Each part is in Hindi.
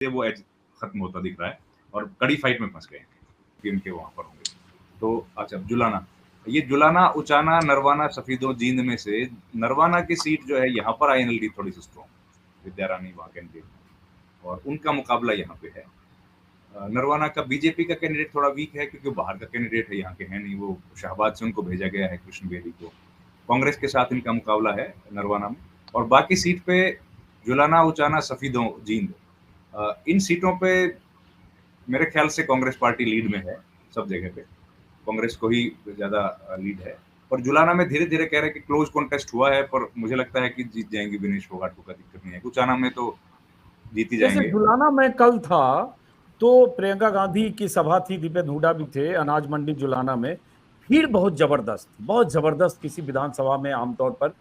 वो एज खत्म होता दिख रहा है और कड़ी फाइट में फंस गए कि उनके वहां पर होंगे। तो अच्छा, जुलाना, ये जुलाना, उचाना, नरवाना, सफीदों, जींद में से नरवाना की सीट जो है यहाँ पर आईएनएलडी थोड़ी सी स्ट्रॉन्ग, विद्या रानी वहां कैंडिडेट और उनका मुकाबला यहाँ पे है। नरवाना का बीजेपी का कैंडिडेट थोड़ा वीक है क्योंकि बाहर का कैंडिडेट है, यहाँ के है नहीं, वो शाहबाद से उनको भेजा गया है, कृष्ण बेदी को। कांग्रेस के साथ इनका मुकाबला है नरवाना में। और बाकी सीट पे जुलाना, उचाना, सफीदों, जींद, इन सीटों पे मेरे ख्याल से कांग्रेस पार्टी लीड में है, सब जगह पे कांग्रेस को ही ज्यादा लीड है। और जुलाना में धीरे धीरे कह रहे हैं कि क्लोज कॉन्टेस्ट हुआ है, पर मुझे लगता है कि जीत जाएंगे विनेश फोगाट को, दिक्कत नहीं है। उचाना में तो जीत ही जैसे जाएंगे। जुलाना में कल था तो प्रियंका गांधी की सभा थी, दीपेंद्र हुड्डा भी थे, अनाज मंडी जुलाना में भीड़ बहुत जबरदस्त किसी विधानसभा में आमतौर पर।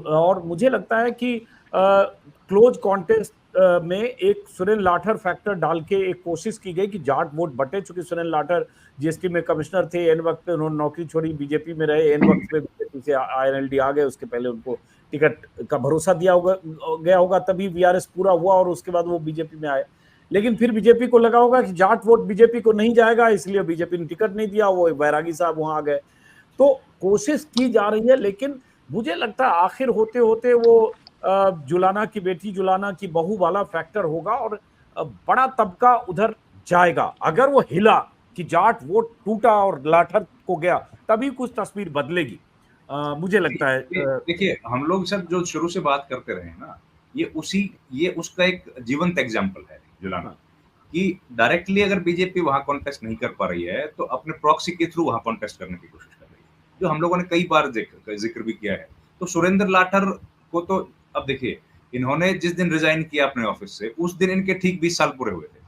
और मुझे लगता है कि क्लोज कॉन्टेस्ट में एक सुरेंद्र लाठर फैक्टर डाल के एक कोशिश की गई कि जाट वोट बटे, चूंकि सुरेंद्र लाठर जीएसटी में कमिश्नर थे, एन वक्त पे उन्होंने नौकरी छोड़ी, बीजेपी में रहे, एन वक्त पे बीजेपी से आईएनएलडी आ गए, उसके पहले उनको टिकट का भरोसा दिया गया होगा, तभी वीआरएस पूरा हुआ और उसके बाद वो बीजेपी में आए। लेकिन फिर बीजेपी को लगा होगा कि जाट वोट बीजेपी को नहीं जाएगा, इसलिए बीजेपी ने टिकट नहीं दिया, वो बैरागी साहब वहां आ गए। तो कोशिश की जा रही है, लेकिन मुझे लगता है आखिर होते होते वो जुलाना की बेटी, जुलाना की बहू वाला फैक्टर होगा और बड़ा तबका उधर जाएगा। अगर वो हिला कि जाट वोट टूटा और लाठर को गया, तभी कुछ तस्वीर बदलेगी, मुझे लगता है। देखिए, हम लोग सब जो शुरू से बात करते रहे हैं ना, ये उसका एक जीवंत एग्जाम्पल है जुलाना, कि डायरेक्टली अगर बीजेपी वहां कॉन्टेस्ट नहीं कर पा रही है तो अपने प्रॉक्सी के थ्रू वहां कॉन्टेस्ट करने की कोशिश कर रही है, जो हम लोगों ने कई बार जिक्र भी किया है। तो सुरेंद्र लाठर को तो अब देखिए, इन्होंने जिस दिन रिजाइन किया अपने ऑफिस से, उस दिन इनके ठीक 20 साल पूरे हुए थे।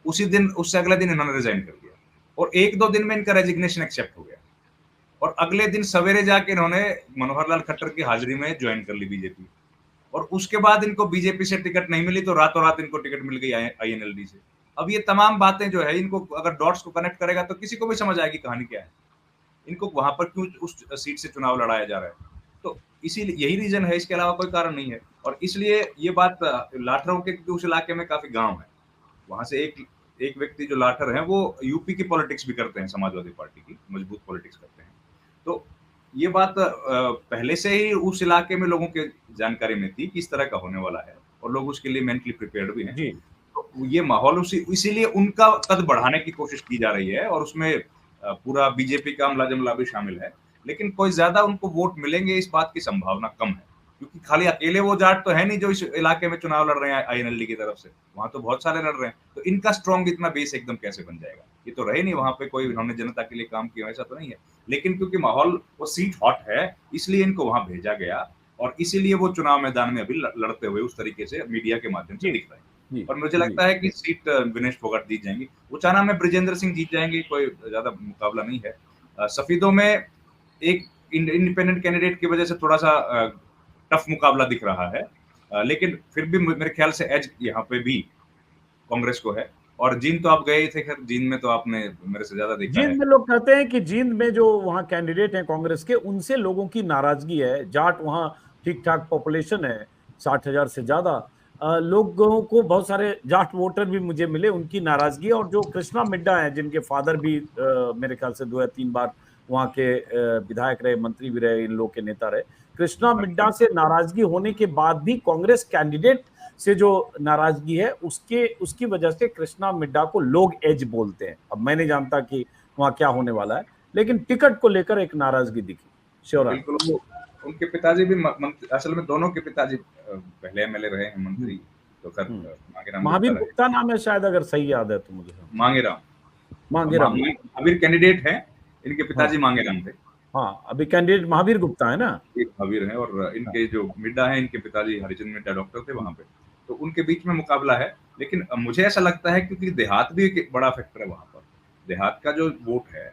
उसी दिन, उससे अगले दिन इन्होंने रिजाइन कर दिया और 1-2 दिन में इनका रेजिग्नेशन एक्सेप्ट हो गया और अगले दिन सवेरे जाके इन्होंने मनोहर लाल खट्टर की हाजिरी में ज्वाइन कर ली बीजेपी। और उसके बाद इनको बीजेपी से टिकट नहीं मिली तो रातों रात इनको टिकट मिल गई आईएनएलडी से। अब ये तमाम बातें जो है, इनको अगर डॉट्स को कनेक्ट करेगा तो किसी को भी समझ आएगी कहानी क्या है, इनको वहां पर क्यों उस सीट से चुनाव लड़ाया जा रहा है। तो इसीलिए यही रीजन है, इसके अलावा कोई कारण नहीं है। और इसलिए ये बात लाठरों के, उस इलाके में काफी गांव है, वहां से एक व्यक्ति जो लाठर है वो यूपी की पॉलिटिक्स भी करते हैं, समाजवादी पार्टी की मजबूत पॉलिटिक्स करते हैं। तो ये बात पहले से ही उस इलाके में लोगों के जानकारी में थी कि इस तरह का होने वाला है और लोग उसके लिए मेंटली प्रिपेयर्ड भी हैं। तो ये माहौल इसीलिए उनका कद बढ़ाने की कोशिश की जा रही है और उसमें पूरा बीजेपी का अमला जमला भी शामिल है। लेकिन कोई ज्यादा उनको वोट मिलेंगे इस बात की संभावना कम है, क्योंकि खाली अकेले वो जाट तो है नहीं जो इस इलाके में चुनाव लड़ रहे हैं आईएनएलडी की तरफ से, वहां तो बहुत सारे लड़ रहे हैं। तो इनका स्ट्रॉन्ग इतना बेस एकदम कैसे बन जाएगा? ये तो रहे नहीं वहां पे कोई, उन्होंने जनता के लिए काम किया, ऐसा तो नहीं है। लेकिन क्योंकि माहौल, वो सीट हॉट है, इसलिए इनको वहां भेजा गया और इसीलिए वो चुनाव मैदान में अभी लड़ते हुए उस तरीके से मीडिया के माध्यम से दिख रहे हैं। और मुझे लगता है कि सीट विनेश फोगाट जीत जाएंगी। उचाना में ब्रिजेंद्र सिंह जीत जाएंगे, कोई ज्यादा मुकाबला नहीं है। सफीदों में एक इंडिपेंडेंट कैंडिडेट की वजह से थोड़ा सा टफ मुकाबला दिख रहा है, लेकिन फिर भी मेरे ख्याल से एज यहाँ पे भी कांग्रेस को है। और जींद तो आप गए थे, खैर जींद में तो आपने मेरे से ज्यादा देखा है। जींद में लोग कहते हैं कि जींद में जो वहां कैंडिडेट हैं कांग्रेस के, उनसे लोगों की नाराजगी है। जाट वहां ठीक ठाक पॉपुलेशन है, 60,000 से ज्यादा लोगों को, बहुत सारे जाट वोटर भी मुझे मिले, उनकी नाराजगी है। और जो कृष्णा मिड्डा है, जिनके फादर भी मेरे ख्याल से 2 या 3 बार वहां के विधायक रहे, मंत्री भी रहे, इन लोग के नेता रहे, कृष्णा मिड्डा से नाराजगी होने के बाद भी कांग्रेस कैंडिडेट से जो नाराजगी है, उसकी वजह से कृष्णा मिड्डा को लोग एज बोलते हैं। अब मैं नहीं जानता कि वहां क्या होने वाला है, लेकिन टिकट को लेकर एक नाराजगी दिखी। श्योरा बिल्कुल, उनके पिताजी भी असल में दोनों के पिताजी पहले एमएलए रहे हैं, मंत्री। तो महावीर गुप्ता नाम है शायद, अगर सही याद है तो मुझे। मांगेराम महावीर कैंडिडेट हैं, इनके पिताजी मांगेराम थे। हाँ, अभी कैंडिडेट महावीर गुप्ता है ना, एक महावीर है। और इनके जो मिड्डा है, इनके पिताजी हरिचंद मिड्डा डॉक्टर थे वहां पे। तो उनके बीच में मुकाबला है। लेकिन मुझे ऐसा लगता है क्योंकि देहात भी एक बड़ा फैक्टर है वहां पर, देहात का जो वोट है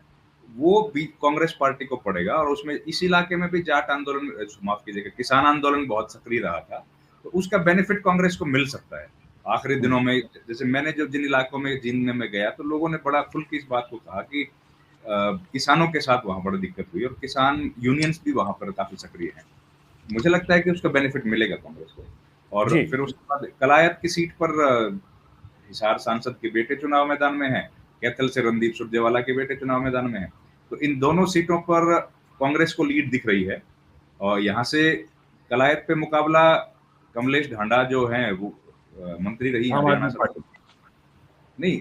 वो भी कांग्रेस पार्टी को पड़ेगा। और उसमें इस इलाके में भी जाट आंदोलन, माफ कीजिएगा, किसान आंदोलन बहुत सक्रिय रहा था, तो उसका बेनिफिट कांग्रेस को मिल सकता है आखिरी दिनों में। जैसे मैंने जो जिन इलाकों में जींद में गया, तो लोगों ने बड़ा खुल के इस बात को कहा कि किसानों के साथ वहां बड़ी दिक्कत हुई और किसान यूनियंस भी वहां पर काफी सक्रिय हैं। मुझे लगता है कि उसका बेनिफिट मिलेगा कांग्रेस को। और फिर उसके बाद कलायत की सीट पर हिसार सांसद के बेटे चुनाव मैदान में हैं, कैथल से रणदीप सुरजेवाला के बेटे चुनाव मैदान में हैं। तो इन दोनों सीटों पर कांग्रेस को लीड दिख रही है। और यहाँ से कलायत पे मुकाबला कमलेश ढांडा जो हैं वो मंत्री रही आम हरियाणा आदमी से, पार्टी। नहीं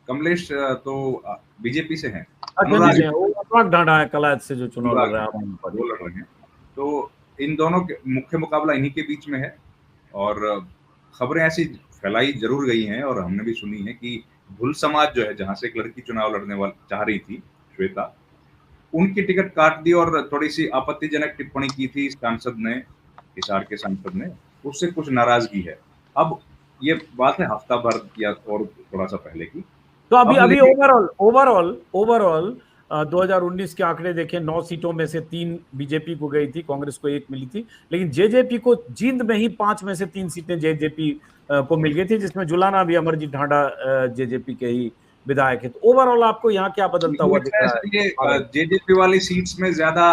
कमलेश तो बीजेपी से हैं, अच्छा जी, वो अनुराग ढांडा है कलायत से जो चुनाव लड़ रहा है, आम आदमी वो पार्टी। लड़ रहे हैं। तो इन दोनों के मुख्य मुकाबला इन्हीं के बीच में है। और खबरें ऐसी फैलाई जरूर गई हैं और हमने भी सुनी है कि भुल समाज जो है, जहां से एक लड़की चुनाव लड़ने वाली चाह रही थी, श्वेता, उनकी टिकट काट दी और थोड़ी सी आपत्तिजनक टिप्पणी की थी सांसद ने, हिसार के सांसद ने, उससे कुछ नाराजगी है। अब ये बात है हफ्ता भर या और थोड़ा सा पहले की। तो अभी अब अभी लेकिन ओवरऑल 2019 के आंकड़े देखें, 9 सीटों में से 3 बीजेपी को गई थी, कांग्रेस को 1 मिली थी, लेकिन जेजेपी को जींद में ही 5 में से 3 सीटें जेजेपी को मिल गई थी, जिसमें जुलाना भी अमरजीत ढांडा जेजेपी के ही विधायक है। तो ओवरऑल आपको यहाँ क्या बदलता हुआ दिख रहा है? ये जेजेपी वाली सीट्स में ज्यादा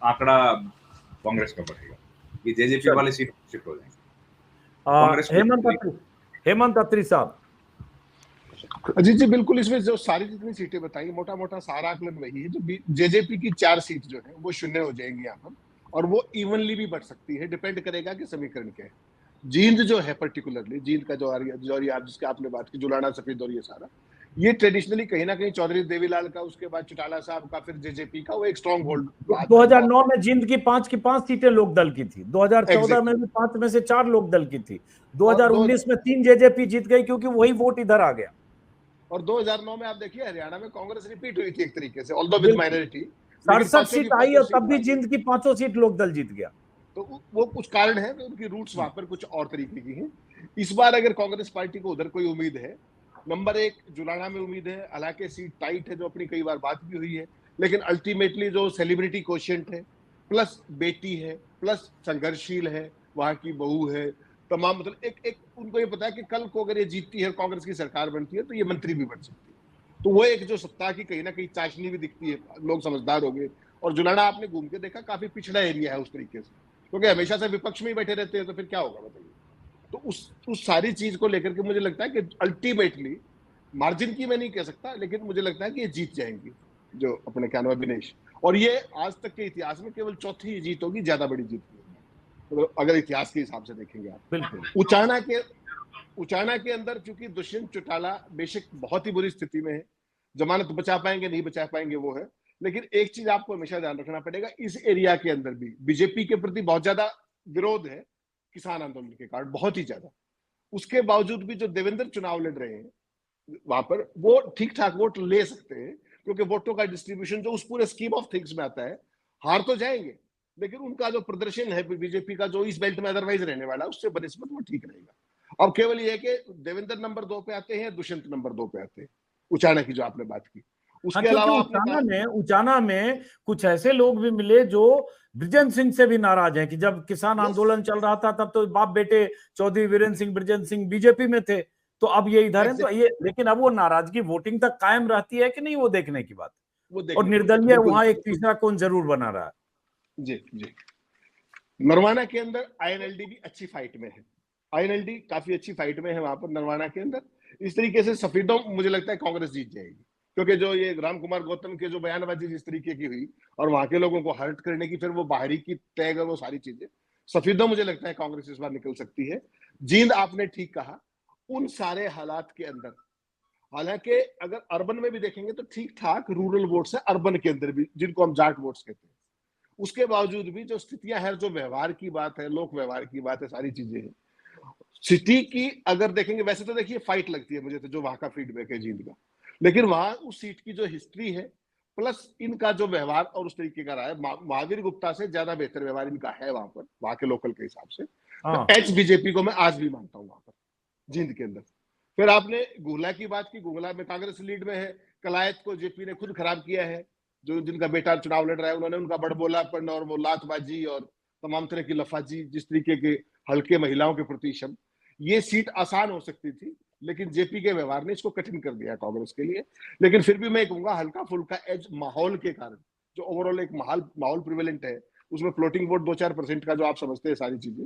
आंकड़ा कांग्रेस का बढ़ेगा, ये जेजेपी वाली सीट शिफ्ट हो जाएंगे कांग्रेस को। हेमंत अत्री साहब। जी जी बिल्कुल, इसमें जो सारी जितनी सीटें बताई, मोटा मोटा सारा आकलन वही है। जो जेजेपी की 4 सीट जो है वो शून्य हो जाएंगी यहाँ पर, और वो इवनली भी बढ़ सकती है, डिपेंड करेगा कि समीकरण क्या है। जींद जो है पर्टिकुलरली, जींद का जो जिसके आपने बात की, जुलाना सफेद और ये सारा, ये ट्रेडिशनली कहीं ना कहीं चौधरी देवीलाल का, उसके बाद चौटाला साहब का, फिर जेजेपी का वो एक स्ट्रॉन्ग होल्ड। 2009 में जींद की 5 सीटें लोकदल की थी, 2014 में भी 5 में से 4 लोकदल की थी, 2019 में 3 जेजेपी जीत गई क्योंकि वही वोट इधर आ गया। और 2009 में आप देखिए हरियाणा में कांग्रेस रिपीट हुई थी एक तरीके से, ऑल्दो विद माइनॉरिटी, 67 सीट आई और तब भी जींद की 5 सीट लोकदल जीत गया। तो वो कुछ कारण है, उनकी रूट्स वहां पर कुछ और तरीके की हैं। इस बार अगर कांग्रेस पार्टी को उधर कोई उम्मीद है, नंबर 1 जुलाना में उम्मीद है, हालांकि सीट टाइट है, जो अपनी कई बार बात भी हुई है, लेकिन अल्टीमेटली जो सेलिब्रिटी कोशिएंट है, प्लस बेटी है, प्लस संघर्षशील है, वहां की बहू है, तमाम, मतलब एक उनको ये पता है कि कल को अगर ये जीतती है, कांग्रेस की सरकार बनती है, तो ये मंत्री भी बन सकती है। तो वो एक जो सत्ता की कहीं ना कहीं चाशनी भी दिखती है, लोग समझदार हो गए। और जुलाना आपने घूम के देखा, काफी पिछड़ा एरिया है उस तरीके से, क्योंकि हमेशा से विपक्ष में ही बैठे रहते हैं, तो फिर क्या होगा बताइए। तो उस सारी चीज को लेकर के मुझे लगता है कि अल्टीमेटली, मार्जिन की मैं नहीं कह सकता, लेकिन मुझे लगता है कि ये जीत जाएंगी, जो अपने क्या नाम है विनेश। और ये आज तक के इतिहास में केवल चौथी जीत होगी, ज्यादा बड़ी जीत होगी, तो अगर इतिहास के हिसाब से देखेंगे आप। बिल्कुल। उचाना के अंदर चूंकि दुष्यंत चौटाला बेशक बहुत ही बुरी स्थिति में है, जमानत बचा पाएंगे नहीं बचा पाएंगे वो है, लेकिन एक चीज आपको हमेशा ध्यान रखना पड़ेगा, इस एरिया के अंदर भी बीजेपी के प्रति बहुत ज्यादा विरोध है, किसान आंदोलन के कारण बहुत ही ज्यादा। उसके बावजूद भी जो देवेंद्र चुनाव लड़ रहे हैं वहां पर, वो ठीक ठाक वोट ले सकते हैं, क्योंकि वोटों का डिस्ट्रीब्यूशन जो उस पूरे स्कीम ऑफ थिंग्स में आता है, हार तो जाएंगे, लेकिन उनका जो प्रदर्शन है बीजेपी का, जो इस बेल्ट में अदरवाइज रहने वाला, उससे बनिस्बत वो ठीक रहेगा। अब केवल ये है कि देवेंद्र नंबर 2 पे आते हैं, दुष्यंत नंबर 2 पे आते हैं, उचाना की जो आपने बात की। उसके अलावा उचाना में कुछ ऐसे लोग भी मिले जो बृजेंद्र सिंह से भी नाराज हैं कि जब किसान आंदोलन चल रहा था तब तो बाप बेटे चौधरी वीरेंद्र सिंह बृजेंद्र सिंह बीजेपी में थे, तो अब ये इधर है, तो ये, लेकिन अब वो नाराजगी वोटिंग तक कायम रहती है कि नहीं, वो देखने की बात। और निर्दलीय वहां एक तीसरा कौन जरूर बना रहा है। जी जी, नरवाना के अंदर आईएनएलडी भी अच्छी फाइट में है, आईएनएलडी काफी अच्छी फाइट में है वहां पर नरवाना के अंदर। इस तरीके से सफेदों मुझे लगता है कांग्रेस जीत जाएगी, क्योंकि जो ये राम कुमार गौतम के जो बयानबाजी जिस तरीके की हुई, और वहां के लोगों को हर्ट करने की, फिर वो बाहरी की टैग और वो सारी चीजें, सफेदों मुझे लगता है कांग्रेस इस बार निकल सकती है। जींद आपने ठीक कहा, उन सारे हालात के अंदर, हालांकि अगर अर्बन में भी देखेंगे तो ठीक ठाक रूरल वोट्स है, अर्बन के अंदर भी जिनको हम जाट वोट्स कहते हैं, उसके बावजूद भी जो स्थितियां हैं, जो व्यवहार की बात है, लोक व्यवहार की बात है, सारी चीजें हैं सिटी की अगर देखेंगे, वैसे तो देखिए फाइट लगती है मुझे तो, जो वहां का फीडबैक है जींद का, लेकिन वहां उस सीट की जो हिस्ट्री है, प्लस इनका जो व्यवहार और उस तरीके का रहा है, महावीर गुप्ता से ज्यादा बेहतर व्यवहार इनका है वहां पर, वहां के लोकल के हिसाब से। तो एच बीजेपी को मैं आज भी मानता हूं वहां पर जींद के अंदर। फिर आपने गुहला की बात की, गुहला में कांग्रेस लीड में है, कलायत को जेपी ने खुद खराब किया है, जो जिनका बेटा चुनाव लड़ रहा है, उन्होंने उनका बड़बोलापन और वो लातबाजी और तमाम तरह की लफाजी, जिस तरीके के हल्के महिलाओं के प्रति शब्द, ये सीट आसान हो सकती थी, लेकिन जेपी के व्यवहार ने इसको कठिन कर दिया कांग्रेस के लिए। लेकिन फिर भी मैं कहूंगा हल्का फुल्का एज माहौल के कारण, जो ओवरऑल एक माहौल प्रिवेलेंट है, उसमें फ्लोटिंग वोट 2-4% का जो आप समझते हैं सारी चीजें,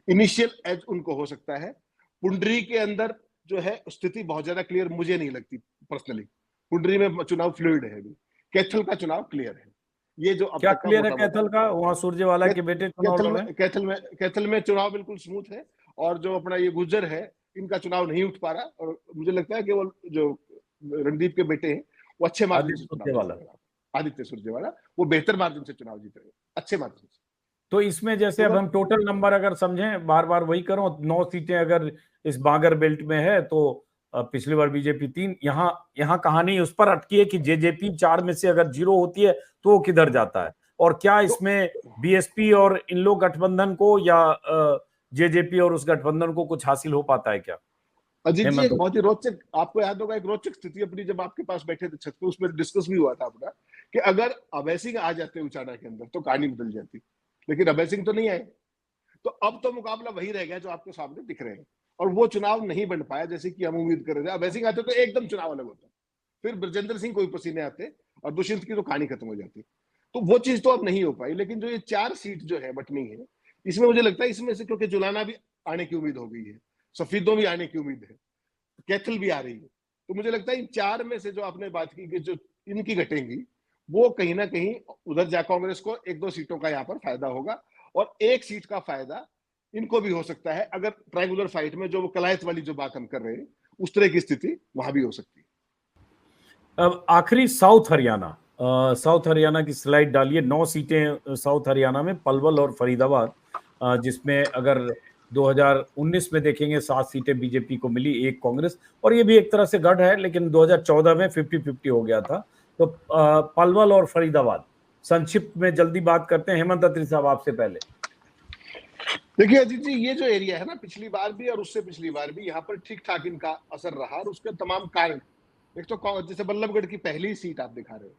इनिशियल एज उनको हो सकता है। पुंडरी के अंदर जो है स्थिति बहुत ज्यादा क्लियर मुझे नहीं लगती पर्सनली। कुंडली में चुनाव फ्लूइड है अभी, कैथल का चुनाव क्लियर है। ये जो अब क्या तक का क्लियर है मोटा कैथल का? वहां सुरजेवाला के बेटे चुनाव लड़ रहे हैं। कैथल में चुनाव बिल्कुल स्मूथ है, और जो अपना ये गुज्जर है इनका चुनाव नहीं उठ पा रहा, और मुझे लगता है कि वो जो रणदीप के बेटे हैं वो अच्छे मार्जिन से चुनाव जीत रहे हैं। आदित्य सुरजेवाला वो बेहतर मार्जिन से चुनाव जीत रहे हैं, अच्छे मार्जिन से। तो इसमें जैसे अब हम टोटल नंबर अगर समझें, बार बार वही करो, 9 सीटें अगर इस बागर बेल्ट में है तो पिछली बार बीजेपी 3, यहाँ कहानी उस पर अटकी है कि जेजेपी 4 में से अगर 0 होती है तो वो किधर जाता है, और क्या इसमें बीएसपी और इन लोग गठबंधन को या जेजेपी और उस गठबंधन को कुछ हासिल हो पाता है क्या? अजीत जी, एक बहुत ही रोचक, आपको याद होगा, एक रोचक स्थिति अपनी जब आपके पास बैठे थे छत पे, उसमें डिस्कस भी हुआ था अपना कि अगर अभय सिंह आ जाते उचाना के अंदर तो कहानी बदल जाती, लेकिन अभय सिंह तो नहीं आए, तो अब तो मुकाबला वही रह गया जो आपके सामने दिख रहे हैं, और वो चुनाव नहीं बन पाया जैसे कि हम उम्मीद कर रहे थे। अभय सिंह आते तो एकदम चुनाव अलग होता, फिर ब्रजेंद्र सिंह कोई पसीने आते और दुष्यंत की तो कहानी खत्म हो जाती। तो वो चीज तो अब नहीं हो पाई, लेकिन जो ये 4 सीट जो है बटनी है, इसमें मुझे लगता है इसमें से, क्योंकि जुलाना भी आने की उम्मीद हो गई है, सफीदों भी आने की उम्मीद है, कैथल भी आ रही है, तो मुझे लगता है इन 4 में से जो आपने बात की कि जो इनकी घटेंगी, वो कहीं ना कहीं उधर जा कांग्रेस को 1-2 सीटों का यहाँ पर फायदा होगा, और 1 सीट का फायदा इनको भी हो सकता है अगर ट्रायंगुलर फाइट में जो वो कलायत वाली जो बात हम कर रहे हैं उस तरह की स्थिति वहां भी हो सकती है। अब आखिरी साउथ हरियाणा की स्लाइड डालिए। 9 सीटें साउथ हरियाणा में, पलवल और फरीदाबाद, जिसमें अगर 2019 में देखेंगे 7 सीटें बीजेपी को मिली, 1 कांग्रेस, और ये भी एक तरह से गढ़ है, लेकिन 2014 में 50-50 हो गया था। तो पलवल और फरीदाबाद, संक्षिप्त में जल्दी बात करते हैं। हेमंत अत्री साहब, आपसे पहले। देखिए अजीत जी, ये जो एरिया है ना, पिछली बार भी और उससे पिछली बार भी यहाँ पर ठीक ठाक इनका असर रहा, और उसके तमाम कारण, एक तो जैसे बल्लभगढ़ की पहली सीट आप दिखा रहे हो,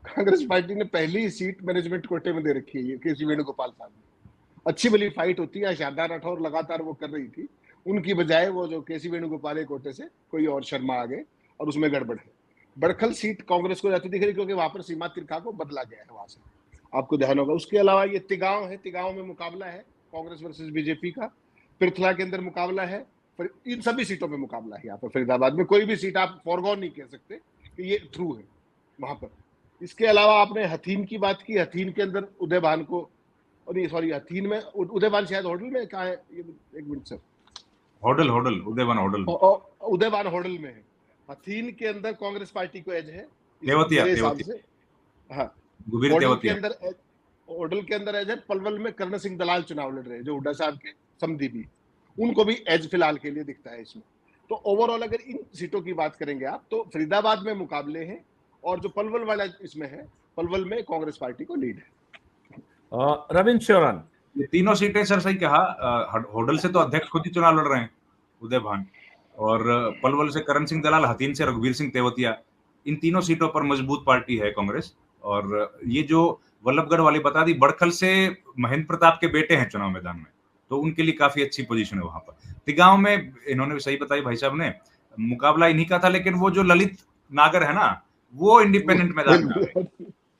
कांग्रेस पार्टी ने पहली सीट मैनेजमेंट कोटे में दे रखी है केसी वेणुगोपाल साहब ने। अच्छी भली फाइट होती है, शारदा राठौर लगातार वो कर रही थी, उनकी बजाय वो जो केसी वेणुगोपाल कोटे से कोई और शर्मा आ गए, और उसमें गड़बड़ है। बड़खल सीट कांग्रेस को जाती दिख रही, क्योंकि वहां पर सीमा तिरखा को बदला गया है वहां से, आपको ध्यान होगा। उसके अलावा ये तिगांव है, तिगांव में मुकाबला है कांग्रेस वर्सेस बीजेपी का, पृथला के अंदर मुकाबला है, इन सभी सीटों में मुकाबला है। यहाँ पर फरीदाबाद में कोई भी सीट आप फॉरगॉन नहीं कह सकते कि ये थ्रू है वहां पर। इसके अलावा आपने हथीन की बात की, हथीन के अंदर उदयभान को, नहीं सॉरी, हथीन में उदयभान शायद होडल में, कहा है ये, एक मिनट सर, होडल उदयभान होडल, उदयभान होडल में है। हथीन के अंदर कांग्रेस पार्टी को एज है मेरे हिसाब से। हाँ, होडल के अंदर एज है। पलवल में कर्ण सिंह दलाल चुनाव लड़ रहे हैं, जो हुड्डा साहब के समदीपी, उनको भी एज फिलहाल के लिए दिखता है इसमें। तो ओवरऑल अगर इन सीटों की बात करेंगे आप, तो फरीदाबाद में मुकाबले हैं, और जो पलवल वाला इसमें है, पलवल में कांग्रेस पार्टी को लीड है। रविंद्र शरण, ये तीनों सीटें सर सही कहा, होडल से तो अध्यक्ष खुद ही चुनाव लड़ रहे हैं उदयभान, और पलवल से करण सिंह दलाल, हथीन से रघुवीर सिंह तेवतिया। इन तीनों सीटों पर मजबूत पार्टी है कांग्रेस। और ये जो वल्लभगढ़ वाली बता दी, बड़खल से महेंद्र प्रताप के बेटे हैं चुनाव मैदान में, तो उनके लिए काफी अच्छी पोजीशन है वहां पर। तिगांव में इन्होंने सही बताई भाई साहब ने, मुकाबला इन्हीं का था, लेकिन वो जो ललित नागर है ना, वो इंडिपेंडेंट मैदान में आ गए,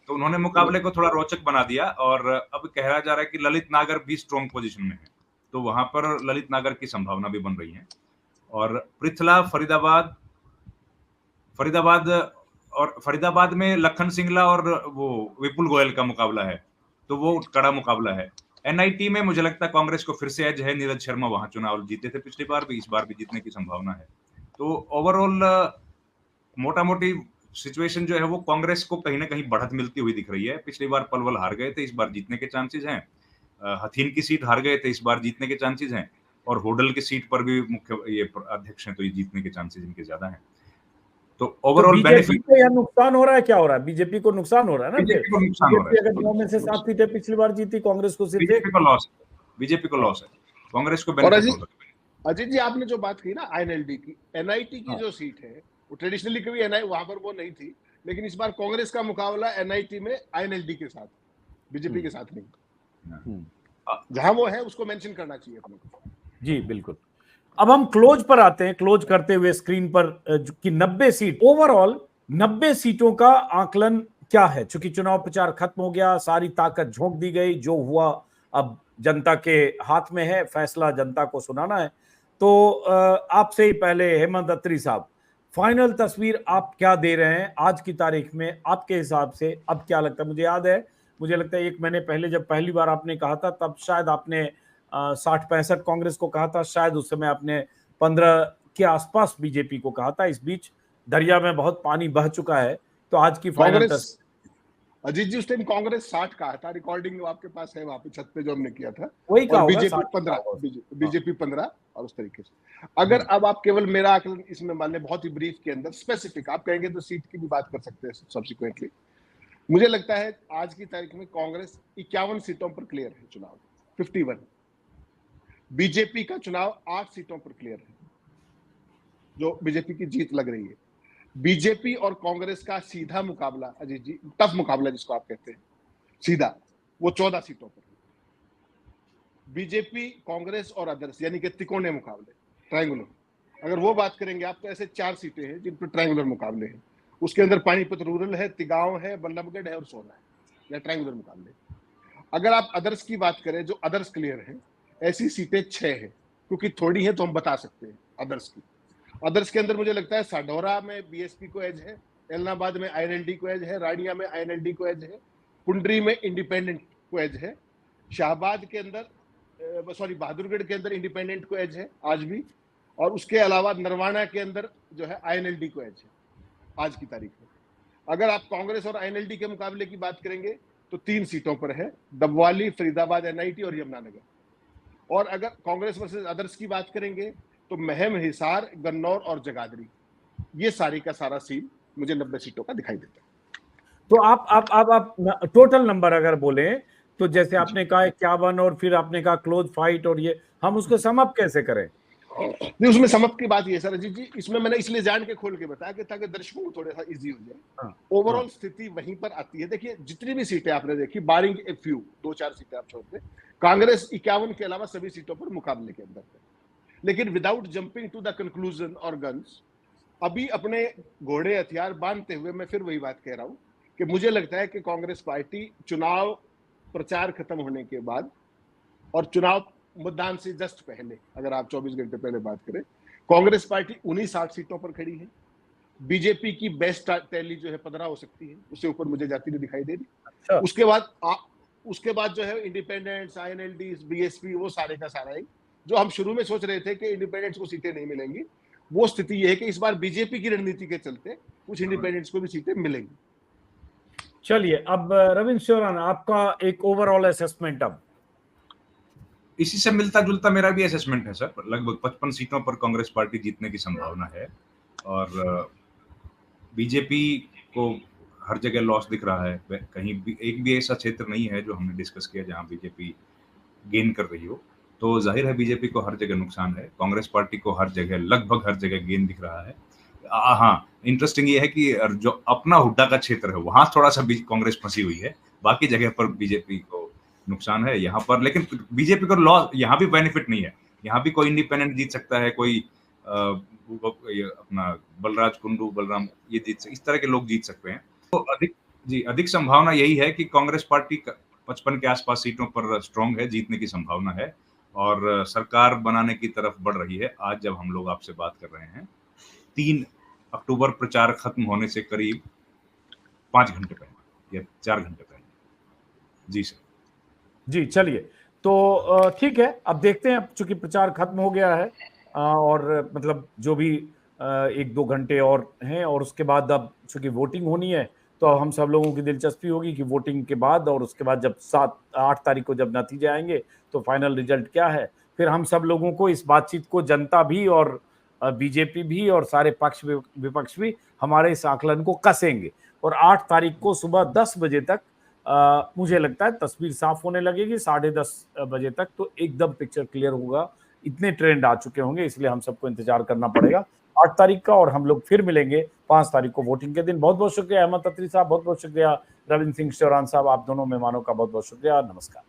तो उन्होंने मुकाबले को थोड़ा रोचक बना दिया। और अब कहा जा रहा है कि ललित नागर भी स्ट्रॉन्ग पोजीशन में है, तो वहां पर ललित नागर की संभावना भी बन रही है। और पृथला, फरीदाबाद में लखन सिंगला और वो विपुल गोयल का मुकाबला है, तो वो कड़ा मुकाबला है। एनआईटी में मुझे लगता है कांग्रेस को फिर से एज है, नीरज शर्मा वहां चुनाव जीते थे पिछली बार भी, इस बार भी जीतने की संभावना है। तो ओवरऑल मोटा मोटी सिचुएशन जो है वो कांग्रेस को कहीं ना कहीं बढ़त मिलती हुई दिख रही है। पिछली बार पलवल हार गए थे, इस बार जीतने के चांसेस हैं। हथीन की सीट हार गए थे, इस बार जीतने के चांसेस हैं। और होडल की सीट पर भी मुख्य ये अध्यक्ष हैं, तो ये जीतने के चांसेस इनके ज्यादा हैं। तो ओवरऑल बेनिफिट को या नुकसान हो रहा है, क्या हो रहा है? बीजेपी को नुकसान हो रहा है ना, बीजेपी को नुकसान हो रहा है। अगर 9 में से 7 सीटें पिछली बार जीती, कांग्रेस को सिर्फ बीजेपी को लॉस है, कांग्रेस को बेनिफिट हो सकता है। अजीत जी, आपने जो बात की ना आईएनएलडी की, एनआईटी की जो सीट है, वो ट्रेडिशनली कभी एनआई वहां पर वो नहीं थी, लेकिन इस बार कांग्रेस का मुकाबला एनआईटी में आईएनएलडी के साथ, बीजेपी के साथ नहीं। जहां वो है उसको मेंशन करना चाहिए अपने को। जी बिल्कुल। अब हम क्लोज पर आते हैं, क्लोज करते हुए स्क्रीन पर कि 90 सीट, ओवरऑल 90 सीटों का आकलन क्या है? चूंकि चुनाव प्रचार खत्म हो गया, सारी ताकत झोंक दी गई, जो हुआ अब जनता के हाथ में है, फैसला जनता को सुनाना है। तो आपसे ही पहले हेमंत अत्री साहब, फाइनल तस्वीर आप क्या दे रहे हैं आज की तारीख में? आपके हिसाब से अब क्या लगता है? मुझे याद है, मुझे लगता है 1 महीने पहले जब पहली बार आपने कहा था, तब शायद आपने 60-65 कांग्रेस को कहा था, शायद उस समय आपने 15 के आसपास बीजेपी को कहा था। इस बीच दरिया में बहुत पानी बह चुका है, तो आज की फाइनल कांग्रेस, तस्वीर। अजीत जी, उस टाइम कांग्रेस 60 कहा था, रिकॉर्डिंग आपके पास है वहां पे छत पे जो हमने किया था, वही कहा और होगा, बीजेपी 60 कहा 15, होगा। बीजेपी 15, और उस तरीके से। अगर अब आप केवल मेरा आकलन इसमें मान लें, बहुत ही ब्रीफ के अंदर, स्पेसिफिक आप कहेंगे तो सीट की भी बात कर सकते हैं सब्सिक्वेंटली। मुझे लगता है आज की तारीख में कांग्रेस 51 सीटों पर क्लियर है चुनाव, 51। बीजेपी का चुनाव 8 सीटों पर क्लियर है, जो बीजेपी की जीत लग रही है। बीजेपी और कांग्रेस का सीधा मुकाबला, अजीत जी, टफ मुकाबला जिसको आप कहते हैं सीधा, वो 14 सीटों पर है। बीजेपी, कांग्रेस और अदर्स, यानी कि तिकोने मुकाबले, ट्रायंगुलर, अगर वो बात करेंगे आप, तो ऐसे 4 सीटें हैं जिन पर ट्रायंगुलर मुकाबले हैं। उसके अंदर पानीपत रूरल है, तिगांव है, बल्लभगढ़ है और सोना है, या ट्रायंगुलर मुकाबले। अगर आप अदर्स की बात करें, जो अदर्स क्लियर है, ऐसी सीटें 6 हैं, क्योंकि थोड़ी है तो हम बता सकते हैं अदर्स की। अदर्स के अंदर मुझे लगता है साडोरा में बीएसपी को एज है, एलनाबाद में आईएनएलडी को एज है, राडिया में आईएनएलडी को एज है, पुंडरी में इंडिपेंडेंट को एज है, शाहबाद के अंदर बहादुरगढ़ के अंदर इंडिपेंडेंट को एज है आज भी, और उसके अलावा नरवाना के अंदर जो है आईएनएलडी को एज है आज की तारीख में। अगर आप कांग्रेस और आईएनएलडी के मुकाबले की बात करेंगे तो 3 सीटों पर है, डबवाली, फरीदाबाद एनआईटी और यमुनानगर। और अगर कांग्रेस वर्सेस अदर्स की बात करेंगे तो महम, हिसार, गन्नौर और जगाधरी, ये सारी का सारा सीन मुझे 90 सीटों का दिखाई देता है। तो आप टोटल नंबर अगर बोले, तो जैसे आपने कहा 51 और फिर आपने कहा क्लोज फाइट, और ये हम उसको सम अप कैसे करें? नहीं, उसमें समझ की बात ये सर अजीत जी, इसमें मैंने इसलिए जान के खोल के बताया कि ताकि दर्शकों को थोड़ा सा इजी हो जाए। ओवरऑल स्थिति वहीं पर आती है। देखिए, जितनी भी सीटें आपने देखी, बारिंग ए फ्यू, 2-4 सीटें आप छोड़ते, कांग्रेस 51 के अलावा सभी सीटों पर मुकाबले के अंदर है। लेकिन without jumping to the conclusion और गन्स, अभी अपने घोड़े हथियार बांधते हुए मैं फिर वही बात कह रहा हूं कि मुझे लगता है कि कांग्रेस पार्टी चुनाव प्रचार खत्म होने के बाद और चुनाव मतदान से जस्ट पहले, अगर आप 24 घंटे पहले बात करें, कांग्रेस पार्टी उन्हीं 60 सीटों पर खड़ी है। बीजेपी की बेस्ट टैली जो है 15 हो सकती है, उससे ऊपर मुझे जाती नहीं दिखाई दे रही। अच्छा। उसके बाद जो है इंडिपेंडेंट्स, आईएनएलडी, बीएसपी, वो सारे का सारा ही, जो हम शुरू में सोच रहे थे कि इंडिपेंडेंट्स को सीटें नहीं मिलेंगी, वो स्थिति यह है कि इस बार बीजेपी की रणनीति के चलते कुछ इंडिपेंडेंट्स को भी सीटें मिलेंगी। चलिए, अब रविंद्र शोरान, आपका एक ओवरऑल असेसमेंट। अब इसी से मिलता जुलता मेरा भी असेसमेंट है सर। लगभग 55 सीटों पर कांग्रेस पार्टी जीतने की संभावना है, और बीजेपी को हर जगह लॉस दिख रहा है। कहीं भी एक भी ऐसा क्षेत्र नहीं है जो हमने डिस्कस किया जहां बीजेपी गेन कर रही हो। तो जाहिर है बीजेपी को हर जगह नुकसान है, कांग्रेस पार्टी को हर जगह, लगभग हर जगह गेन दिख रहा है। हाँ, इंटरेस्टिंग ये है कि जो अपना हुड्डा का क्षेत्र है वहां थोड़ा सा कांग्रेस फंसी हुई है, बाकी जगह पर बीजेपी को नुकसान है यहाँ पर। लेकिन बीजेपी को लॉस, यहाँ भी बेनिफिट नहीं है। यहाँ भी कोई इंडिपेंडेंट जीत सकता है, कोई अपना बलराज कुंडू, बलराम, ये जीत, इस तरह के लोग जीत सकते हैं। तो अधिक संभावना यही है कि कांग्रेस पार्टी 55 के आसपास सीटों पर स्ट्रांग है, जीतने की संभावना है, और सरकार बनाने की तरफ बढ़ रही है। आज जब हम लोग आपसे बात कर रहे हैं, 3 अक्टूबर प्रचार खत्म होने से करीब 5 घंटे पहले या 4 घंटे पहले। जी सर। जी, चलिए, तो ठीक है, अब देखते हैं। अब चूंकि प्रचार खत्म हो गया है, और मतलब जो भी 1-2 घंटे और हैं, और उसके बाद अब चूंकि वोटिंग होनी है, तो हम सब लोगों की दिलचस्पी होगी कि वोटिंग के बाद और उसके बाद जब 7-8 तारीख को जब नतीजे आएंगे तो फाइनल रिजल्ट क्या है, फिर हम सब लोगों को इस बातचीत को, जनता भी और बीजेपी भी और सारे पक्ष विपक्ष भी, हमारे इस आकलन को कसेंगे। और 8 तारीख को सुबह 10 बजे तक मुझे लगता है तस्वीर साफ होने लगेगी। 10:30 बजे तक तो एकदम पिक्चर क्लियर होगा। इतने ट्रेंड आ चुके होंगे, इसलिए हम सबको इंतजार करना पड़ेगा 8 तारीख का। और हम लोग फिर मिलेंगे 5 तारीख को वोटिंग के दिन। बहुत बहुत शुक्रिया हेमंत अत्री साहब, बहुत बहुत शुक्रिया रविंद्र सिंह शोरान साहब, आप दोनों मेहमानों का बहुत बहुत शुक्रिया। नमस्कार।